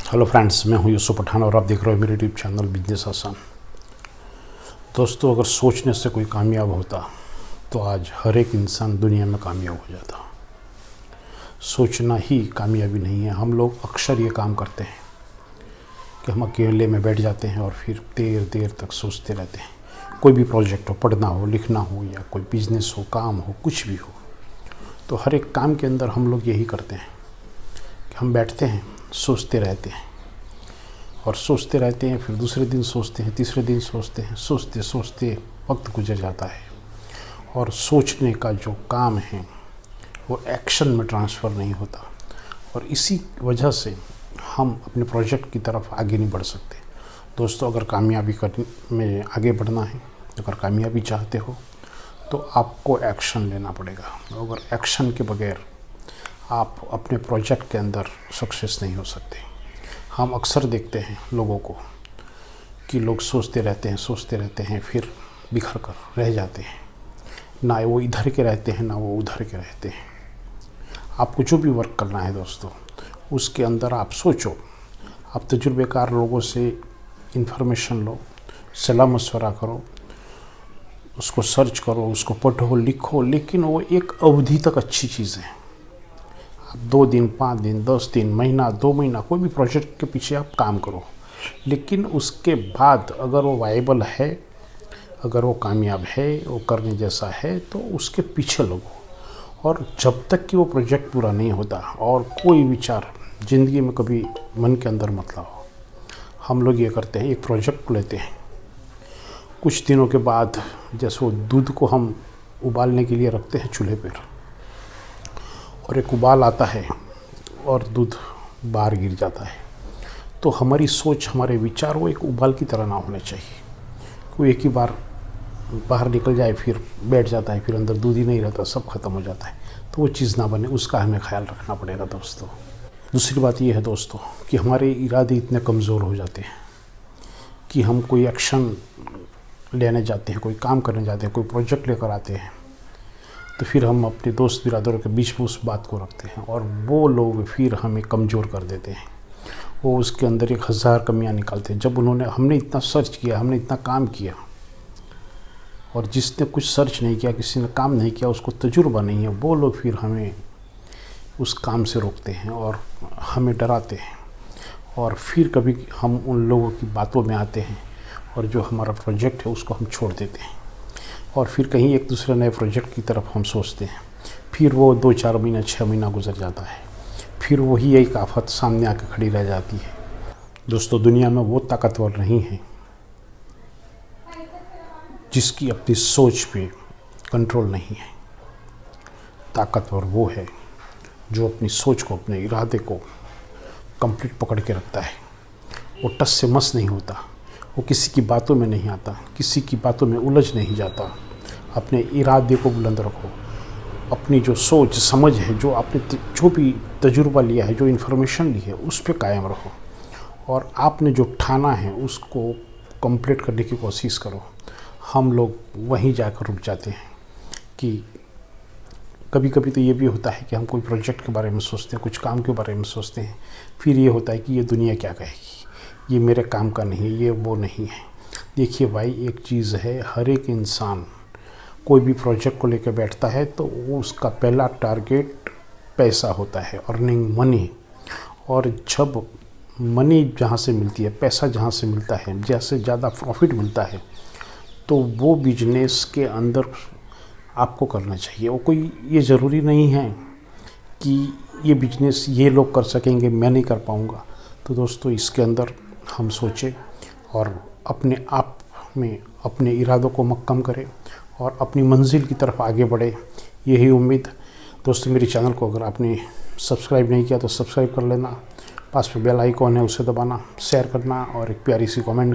Hello friends, मैं हूं यूसुफ पठान और आप देख रहे हो मेरे यूट्यूब चैनल बिजनेस आसान। दोस्तों, अगर सोचने से कोई कामयाब होता तो आज हर एक इंसान दुनिया में कामयाब हो जाता। सोचना ही कामयाबी नहीं है। हम लोग अक्सर ये काम करते हैं कि हम अकेले में बैठ जाते हैं और फिर देर देर तक सोचते रहते हैं। कोई भी प्रोजेक्ट हो, पढ़ना हो, लिखना हो, या कोई बिजनेस हो, काम हो, कुछ भी हो, तो हर एक काम के अंदर हम लोग यही करते हैं कि हम बैठते हैं, सोचते रहते हैं और सोचते रहते हैं। फिर दूसरे दिन सोचते हैं, तीसरे दिन सोचते हैं। सोचते सोचते वक्त गुजर जाता है और सोचने का जो काम है वो एक्शन में ट्रांसफ़र नहीं होता, और इसी वजह से हम अपने प्रोजेक्ट की तरफ आगे नहीं बढ़ सकते। दोस्तों, अगर कामयाबी में आगे बढ़ना है, अगर कामयाबी चाहते हो तो आपको एक्शन लेना पड़ेगा। अगर एक्शन के बगैर आप अपने प्रोजेक्ट के अंदर सक्सेस नहीं हो सकते। हम अक्सर देखते हैं लोगों को कि लोग सोचते रहते हैं, फिर बिखर कर रह जाते हैं। ना वो इधर के रहते हैं, ना वो उधर के रहते हैं। आपको जो भी वर्क करना है दोस्तों, उसके अंदर आप सोचो, आप तजुर्बेकार लोगों से इन्फॉर्मेशन लो, सलाह मशवरा करो, उसको सर्च करो, उसको पढ़ो, लिखो, लेकिन वो एक अवधि तक अच्छी चीज़ है। आप 2 दिन, 5 दिन, 10 दिन, महीना, 2 महीना, कोई भी प्रोजेक्ट के पीछे आप काम करो, लेकिन उसके बाद अगर वो वायबल है, अगर वो कामयाब है, वो करने जैसा है, तो उसके पीछे लगो। और जब तक कि वो प्रोजेक्ट पूरा नहीं होता और कोई विचार ज़िंदगी में कभी मन के अंदर मत लाओ। हम लोग ये करते हैं, एक प्रोजेक्ट को लेते हैं, कुछ दिनों के बाद जैसे वो दूध को हम उबालने के लिए रखते हैं चूल्हे पर, और एक उबाल आता है और दूध बाहर गिर जाता है, तो हमारी सोच, हमारे विचार वो एक उबाल की तरह ना होने चाहिए। कोई एक ही बार बाहर निकल जाए, फिर बैठ जाता है, फिर अंदर दूध ही नहीं रहता, सब खत्म हो जाता है, तो वो चीज़ ना बने, उसका हमें ख्याल रखना पड़ेगा दोस्तों। दूसरी बात ये है दोस्तों कि हमारे इरादे इतने कमज़ोर हो जाते हैं कि हम कोई एक्शन लेने जाते हैं, कोई काम करने जाते हैं, कोई प्रोजेक्ट लेकर आते हैं, तो फिर हम अपने दोस्त बिरादरों के बीच में उस बात को रखते हैं और वो लोग फिर हमें कमज़ोर कर देते हैं। वो उसके अंदर 1000 कमियां निकालते हैं। जब हमने इतना सर्च किया, हमने इतना काम किया, और जिसने कुछ सर्च नहीं किया, किसी ने काम नहीं किया, उसको तजुर्बा नहीं है, वो लोग फिर हमें उस काम से रोकते हैं और हमें डराते हैं, और फिर कभी हम उन लोगों की बातों में आते हैं और जो हमारा प्रोजेक्ट है उसको हम छोड़ देते हैं, और फिर कहीं एक दूसरे नए प्रोजेक्ट की तरफ हम सोचते हैं। फिर वो 2-4 महीना, 6 महीना गुजर जाता है, फिर वही एक आफत सामने आके खड़ी रह जाती है। दोस्तों, दुनिया में वो ताकतवर नहीं है जिसकी अपनी सोच पे कंट्रोल नहीं है। ताकतवर वो है जो अपनी सोच को, अपने इरादे को कंप्लीट पकड़ के रखता है। वो टस से मस नहीं होता, वो किसी की बातों में नहीं आता, किसी की बातों में उलझ नहीं जाता। अपने इरादे को बुलंद रखो, अपनी जो सोच समझ है, जो आपने जो भी तजुर्बा लिया है, जो इन्फॉर्मेशन ली है, उस पर कायम रहो, और आपने जो ठाना है उसको कंप्लीट करने की कोशिश करो। हम लोग वहीं जाकर रुक जाते हैं कि कभी कभी तो ये भी होता है कि हम कोई प्रोजेक्ट के बारे में सोचते हैं, कुछ काम के बारे में सोचते हैं, फिर ये होता है कि ये दुनिया क्या कहेगी, ये मेरे काम का नहीं है, ये वो नहीं है। देखिए भाई, एक चीज़ है, हर एक इंसान कोई भी प्रोजेक्ट को लेकर बैठता है तो वो उसका पहला टारगेट पैसा होता है, अर्निंग मनी। और जब मनी जहाँ से मिलती है, पैसा जहाँ से मिलता है, जैसे ज़्यादा प्रॉफिट मिलता है, तो वो बिजनेस के अंदर आपको करना चाहिए। वो कोई ये ज़रूरी नहीं है कि ये बिजनेस ये लोग कर सकेंगे, मैं नहीं कर पाऊँगा। तो दोस्तों, इसके अंदर हम सोचें और अपने आप में अपने इरादों को मक्कम करें और अपनी मंजिल की तरफ आगे बढ़े, यही उम्मीद। दोस्तों, मेरे चैनल को अगर आपने सब्सक्राइब नहीं किया तो सब्सक्राइब कर लेना, पास में बेल आइकॉन है उसे दबाना, शेयर करना और एक प्यारी सी कमेंट